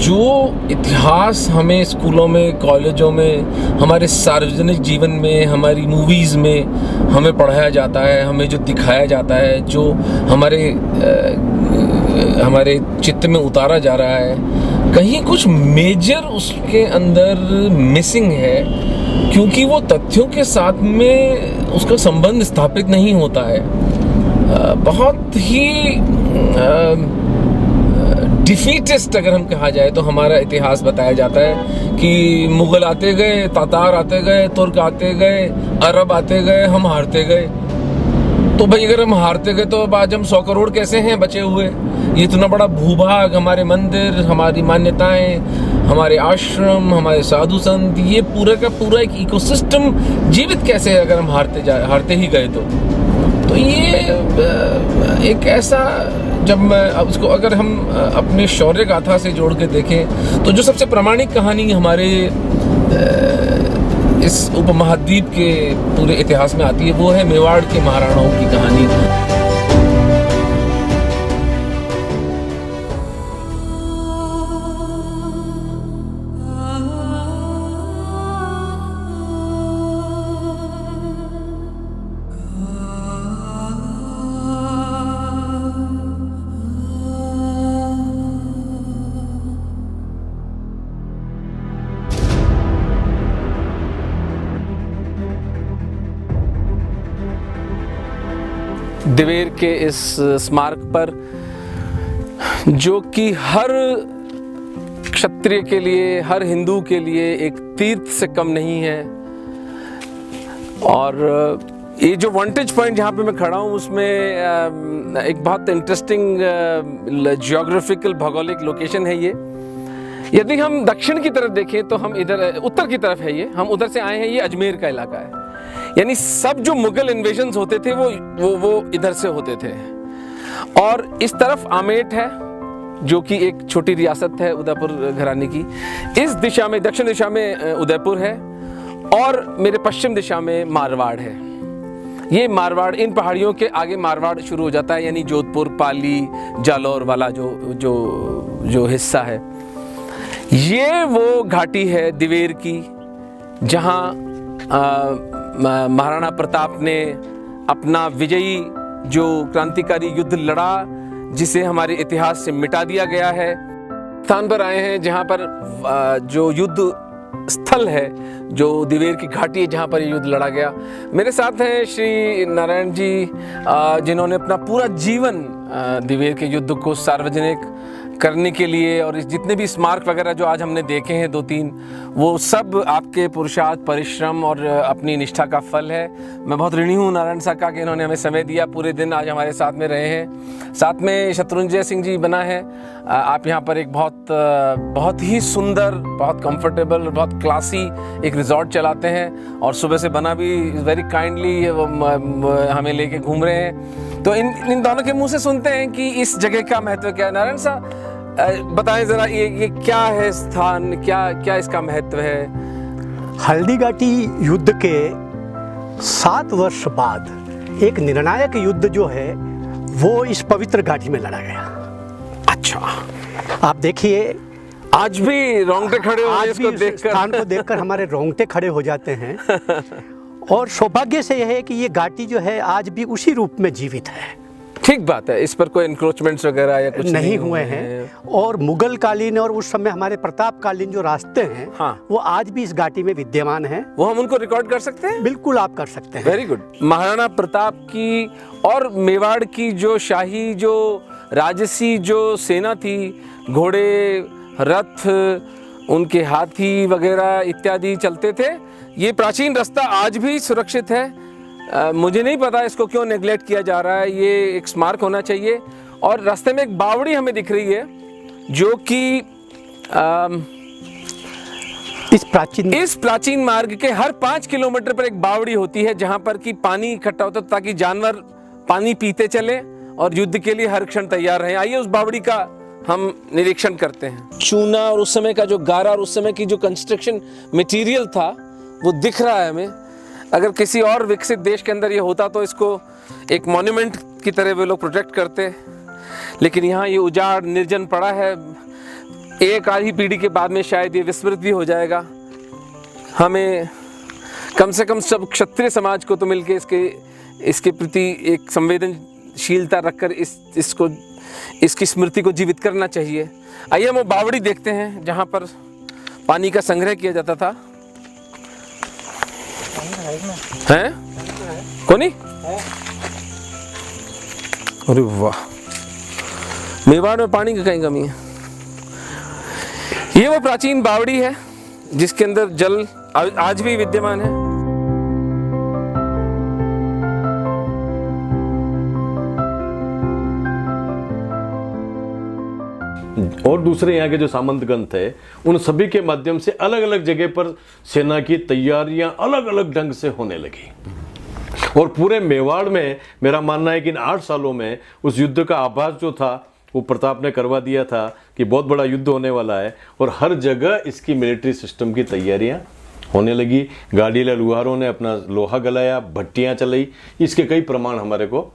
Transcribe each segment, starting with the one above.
जो इतिहास हमें स्कूलों में, कॉलेजों में, हमारे सार्वजनिक जीवन में, हमारी मूवीज़ में हमें पढ़ाया जाता है, हमें जो दिखाया जाता है, जो हमारे चित्त में उतारा जा रहा है, कहीं कुछ मेजर उसके अंदर मिसिंग है, क्योंकि वो तथ्यों के साथ में उसका संबंध स्थापित नहीं होता है। बहुत ही डिफीटिस्ट अगर हम कहा जाए तो हमारा इतिहास बताया जाता है कि मुग़ल आते गए, तातार आते गए, तुर्क आते गए, अरब आते गए, हम हारते गए। तो भाई अगर हम हारते गए तो अब आज हम 100 करोड़ कैसे हैं बचे हुए? ये इतना बड़ा भूभाग, हमारे मंदिर, हमारी मान्यताएं, हमारे आश्रम, हमारे साधु संत, ये पूरा का पूरा एक इकोसिस्टम जीवित कैसे है अगर हम हारते ही गए तो ये एक ऐसा, जब मैं उसको अगर हम अपने शौर्य गाथा से जोड़ के देखें तो जो सबसे प्रामाणिक कहानी हमारे इस उपमहाद्वीप के पूरे इतिहास में आती है वो है मेवाड़ के महाराणाओं की कहानी। दिवेर के इस स्मारक पर, जो कि हर क्षत्रिय के लिए, हर हिंदू के लिए एक तीर्थ से कम नहीं है, और ये जो वांटेज पॉइंट जहाँ पे मैं खड़ा हूँ उसमें एक बहुत इंटरेस्टिंग जियोग्राफिकल भौगोलिक लोकेशन है ये। यदि हम दक्षिण की तरफ देखें तो हम इधर, उत्तर की तरफ है ये, हम उधर से आए हैं, ये अजमेर का इलाका है। यानी सब जो मुगल इन्वेजन्स होते थे वो इधर से होते थे। और इस तरफ आमेट है जो कि एक छोटी रियासत है उदयपुर घराने की। इस दिशा में, दक्षिण दिशा में उदयपुर है, और मेरे पश्चिम दिशा में मारवाड़ है। ये मारवाड़, इन पहाड़ियों के आगे मारवाड़ शुरू हो जाता है, यानी जोधपुर, पाली, जालौर वाला जो हिस्सा है। ये वो घाटी है दिवेर की जहाँ महाराणा प्रताप ने अपना विजयी जो क्रांतिकारी युद्ध लड़ा, जिसे हमारे इतिहास से मिटा दिया गया है, स्थान पर आए हैं जहां पर जो युद्ध स्थल है, जो दिवेर की घाटी है जहां पर युद्ध लड़ा गया। मेरे साथ हैं श्री नारायण जी, जिन्होंने अपना पूरा जीवन दिवेर के युद्ध को सार्वजनिक करने के लिए, और इस जितने भी स्मारक वगैरह जो आज हमने देखे हैं 2-3, वो सब आपके पुरुषार्थ, परिश्रम और अपनी निष्ठा का फल है। मैं बहुत ऋणी हूँ नारायण साहब का कि इन्होंने हमें समय दिया, पूरे दिन आज हमारे साथ में रहे हैं। साथ में शत्रुंजय सिंह जी बना है। आप यहाँ पर एक बहुत ही सुंदर, बहुत कंफर्टेबल, बहुत क्लासी एक रिजॉर्ट चलाते हैं, और सुबह से बना भी वेरी काइंडली हमें लेके घूम रहे हैं। तो इन दोनों के मुँह से सुनते हैं कि इस जगह का महत्व क्या है। नारायण साहब बताएं जरा, ये क्या है स्थान, क्या इसका महत्व है? हल्दीघाटी युद्ध के 7 वर्ष बाद एक निर्णायक युद्ध जो है वो इस पवित्र घाटी में लड़ा गया। अच्छा, आप देखिए, आज भी रोंगटे खड़े हो रहे हैं इसको देखकर। स्थान को देखकर हमारे रोंगटे खड़े हो जाते हैं। और सौभाग्य से यह है कि ये घाटी जो है आज भी उसी रूप में जीवित है। ठीक बात है, इस पर कोई इंक्रोचमेंट्स वगैरह या कुछ नहीं हुए हैं। और मुगल कालीन और उस समय हमारे प्रतापकालीन जो रास्ते हैं, हाँ, वो आज भी इस घाटी में विद्यमान हैं। वो हम उनको रिकॉर्ड कर सकते हैं? बिल्कुल आप कर सकते हैं। Very good. महाराणा प्रताप की और मेवाड़ की जो शाही, जो राजसी जो सेना थी, घोड़े, रथ, उनके हाथी वगैरह इत्यादि चलते थे। ये प्राचीन रास्ता आज भी सुरक्षित है। मुझे नहीं पता इसको क्यों नेग्लेक्ट किया जा रहा है। ये एक स्मारक होना चाहिए। और रास्ते में एक बावड़ी हमें दिख रही है, जो कि इस प्राचीन मार्ग के हर 5 किलोमीटर पर एक बावड़ी होती है, जहां पर कि पानी इकट्ठा होता है ताकि जानवर पानी पीते चले और युद्ध के लिए हर क्षण तैयार रहें। आइए उस बावड़ी का हम निरीक्षण करते हैं। चूना और उस समय का जो गारा और उस समय की जो कंस्ट्रक्शन मटेरियल था वो दिख रहा है हमें। अगर किसी और विकसित देश के अंदर ये होता तो इसको एक मॉन्यूमेंट की तरह वे लोग प्रोटेक्ट करते, लेकिन यहाँ ये उजाड़ निर्जन पड़ा है। एक आधी पीढ़ी के बाद में शायद ये विस्मृत भी हो जाएगा। हमें कम से कम सब क्षत्रिय समाज को तो मिलके इसके प्रति एक संवेदनशीलता रखकर इसकी स्मृति को जीवित करना चाहिए। आइए हम वो बावड़ी देखते हैं जहाँ पर पानी का संग्रह किया जाता था। है कोनी? अरे वाह, मेवाड़ में पानी की कहीं कमी है। ये वो प्राचीन बावड़ी है जिसके अंदर जल आज भी विद्यमान है। और दूसरे यहाँ के जो सामंतगण थे उन सभी के माध्यम से अलग अलग जगह पर सेना की तैयारियां अलग अलग ढंग से होने लगी। और पूरे मेवाड़ में मेरा मानना है कि इन 8 सालों में उस युद्ध का आभास जो था वो प्रताप ने करवा दिया था कि बहुत बड़ा युद्ध होने वाला है। और हर जगह इसकी मिलिट्री सिस्टम की तैयारियां होने लगी। गाड़ीला लुहारों ने अपना लोहा गलाया, भट्टियां चलाई, इसके कई प्रमाण हमारे को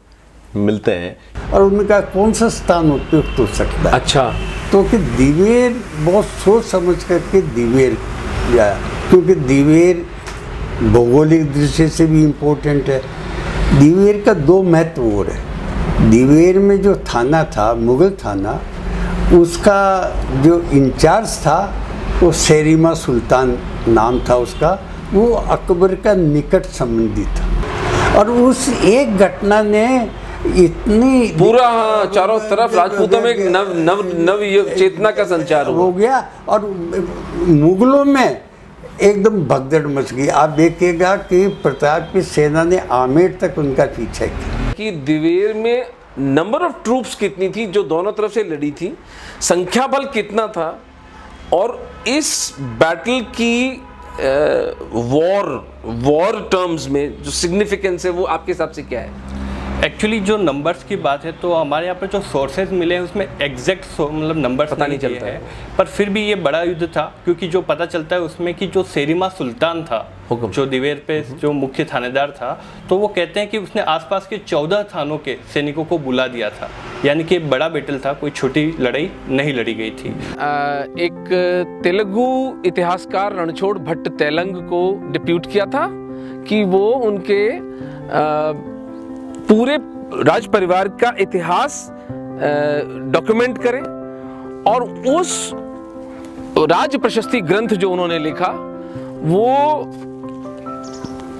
मिलते हैं। और उनका कौन सा स्थान उपयुक्त हो सकता है? अच्छा, तो कि दिवेर बहुत सोच समझ करके दिवेर जाया, क्योंकि दिवेर भौगोलिक दृष्टि से भी इम्पोर्टेंट है। दिवेर का 2 महत्व और है। दिवेर में जो थाना था, मुगल थाना, उसका जो इंचार्ज था वो शेरिमा सुल्तान नाम था उसका, वो अकबर का निकट संबंधी था। और उस एक घटना ने इतनी पूरा चारों तरफ राजपूतों में एक नव चेतना का संचार हो गया और मुगलों में एकदम भगदड़ मच गई। आप देखिएगा कि प्रताप की सेना ने आमेर तक उनका पीछा किया। कि दिवेर में नंबर ऑफ ट्रूप्स कितनी थी जो दोनों तरफ से लड़ी थी, संख्या बल कितना था, और इस बैटल की वॉर टर्म्स में जो सिग्निफिकेंस है वो आपके हिसाब से क्या है? एक्चुअली जो नंबर्स की बात है तो हमारे यहाँ पर जो सोर्सेज मिले हैं उसमें एग्जैक्ट मतलब नंबर्स पता नहीं चलता है, पर फिर भी ये बड़ा युद्ध था। क्योंकि जो पता चलता है उसमें कि जो शेरिमा सुल्तान था, जो दिवेर पे जो मुख्य थानेदार था, तो वो कहते हैं कि उसने आसपास के 14 थानों के सैनिकों को बुला दिया था। यानी कि बड़ा बैटल था, कोई छोटी लड़ाई नहीं लड़ी गई थी। एक तेलुगु इतिहासकार रणछोड़ भट्ट तेलंग को डिप्यूट किया था कि वो उनके पूरे राज परिवार का इतिहास डॉक्यूमेंट करें, और उस राज प्रशस्ति ग्रंथ जो उन्होंने लिखा वो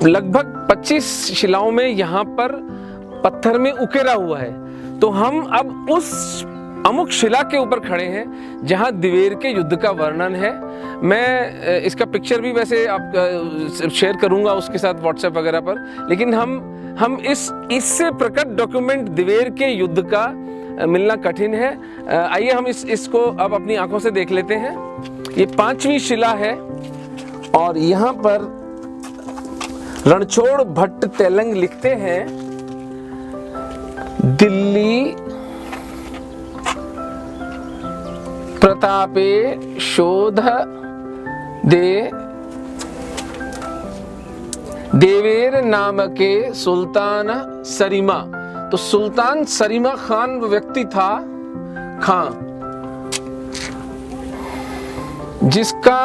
लगभग 25 शिलाओं में यहाँ पर पत्थर में उकेरा हुआ है। तो हम अब उस अमुक शिला के ऊपर खड़े हैं जहां दिवेर के युद्ध का वर्णन है। मैं इसका पिक्चर भी वैसे आप शेयर करूंगा उसके साथ व्हाट्सएप वगैरह पर, लेकिन हम इससे प्रकट डॉक्यूमेंट दिवेर के युद्ध का मिलना कठिन है। आइए हम इसको अब अपनी आंखों से देख लेते हैं। ये 5वीं शिला है और यहाँ पर रणछोड़ भट्ट तेलंग लिखते हैं, दिल्ली प्रतापे शोध दे देवेर नाम के सुल्तान सरीमा। तो सुल्तान सरीमा खान व्यक्ति था, खां, जिसका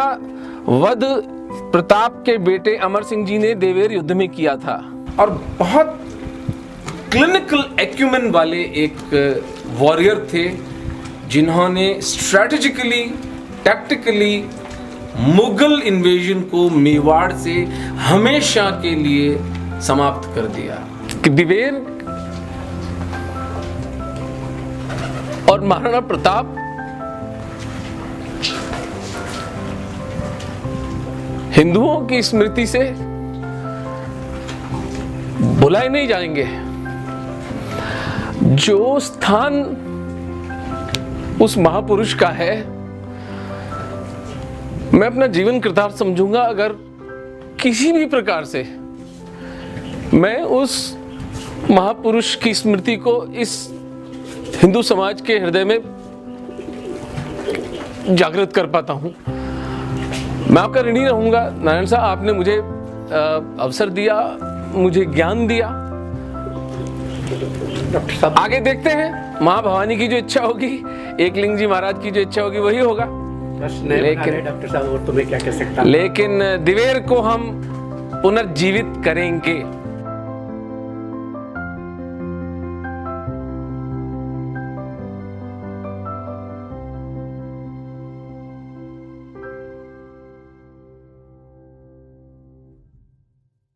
वध प्रताप के बेटे अमर सिंह जी ने देवेर युद्ध में किया था। और बहुत क्लिनिकल एक्यूमेन वाले एक वॉरियर थे जिन्होंने स्ट्रैटेजिकली, टैक्टिकली मुगल इन्वेजन को मेवाड़ से हमेशा के लिए समाप्त कर दिया। दिवेर और महाराणा प्रताप हिंदुओं की स्मृति से भुलाए नहीं जाएंगे। जो स्थान उस महापुरुष का है, मैं अपना जीवन कृतार्थ समझूंगा अगर किसी भी प्रकार से मैं उस महापुरुष की स्मृति को इस हिंदू समाज के हृदय में जागृत कर पाता हूं। मैं आपका ऋणी रहूंगा नारायण साहब, आपने मुझे अवसर दिया, मुझे ज्ञान दिया। डॉक्टर साहब आगे देखते हैं, मां भवानी की जो इच्छा होगी, एकलिंग जी महाराज की जो इच्छा होगी वही होगा। डॉक्टर साहब और तो मैं क्या कह सकता हूँ। लेकिन दिवेर को हम पुनर्जीवित करेंगे।